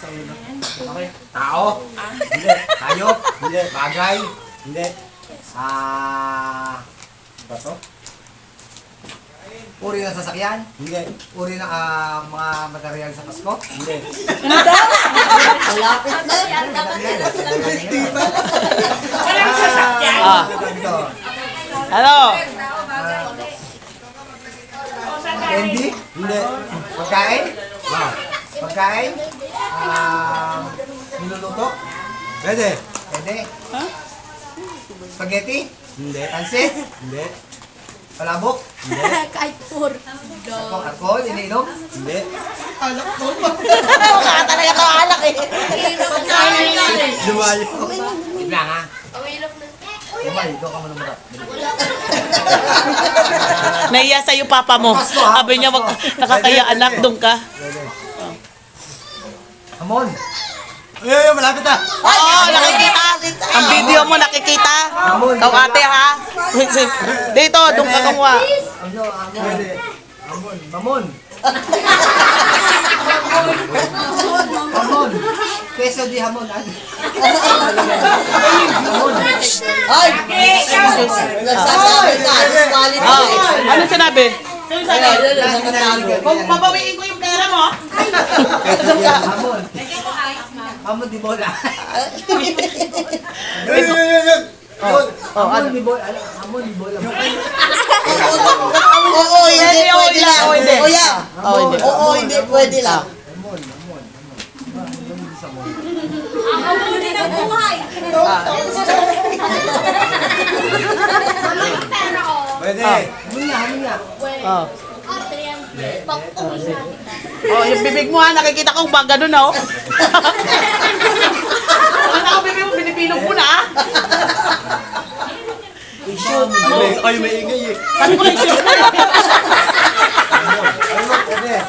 Okay. Tao? Hindi. Hayop? Hindi. Bagay? Hindi. Ba to? Uri ng sasakyan? Hindi. Uri ng mga material sa Pasko? Hindi. Malapit na. Walang sasakyan? Ano? Candy? Hindi. Pagkain? Pagkain? Niluluto? Pwede. Pwede. Spaghetti? Hindi. Pansit? Hindi. Palabok? Hindi. Kahit pur. Alcohol? Iniinom? Hindi. Baka talaga ito alak eh. Lumayo. Wait lang ha. Ang hirap na. Lumayo. Ito ka mo naman. Naiya sa'yo papa mo. Sabi niya, wag nakakaya anak, doon ka. Hamon. Ay, malapit na. Oo, nakikita. Ang video mo nakikita. Ikaw ate ha. Dito, doon ka kumuha. Ano, Hamon. Hamon. Mamon. Hamon. Queso di hamon. Hamon. Ay! Nagsasabi ka. Quality. Ano sinabi? Kung Babawiin ko yung pera mo. queso di hamon. Hamon di bola. Hamon di bola. Hamon di bola. Oo, hindi. Pwede lang. Oo, hindi. Kuya. Oo, hindi. Pwede lang. Hamon. Hamon. Hamon sa mo. Hindi na buhay. Pwede. Hamon niya. Hamon niya. Oh. Oh, yung bibig mo ha, nakikita ko ba ganun oh. Nakita ko bibig mo, binipilog mo na ah. I-shoot mo. Ay, may ingay eh. Sabi ko i-shoot mo. Pwede.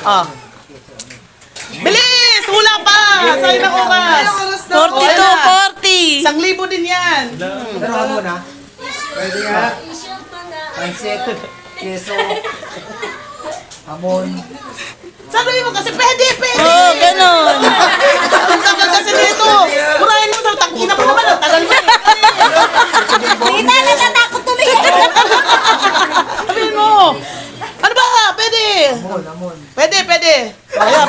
Oh. Bilis! Hula pa! Sa'yo ng oras. 42, 40. 1,000 din yan. Pero hamon ha. Pwede nga. Pansit. Queso. Hamon. Sabi mo kasi pwede. Oo, ganun. Ang tagal kasi dito. Murahin mo sa tangina mo naman. Ang tagal mo eh. Hindi na, natatakot tuloy. Sabihin mo. Ano ba? Pwede. Hamon. Hamon. Pwede. Ayan.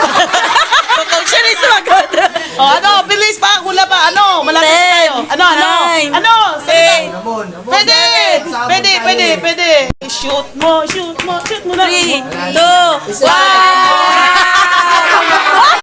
Siya rin sumagot. O ano, bilis pa. Hula pa. Ano? Malapit na tayo. Ano? Nine. Ano? Salita. Hamon. Hamon. Pwede. Shoot mo na. 3, 2, 1.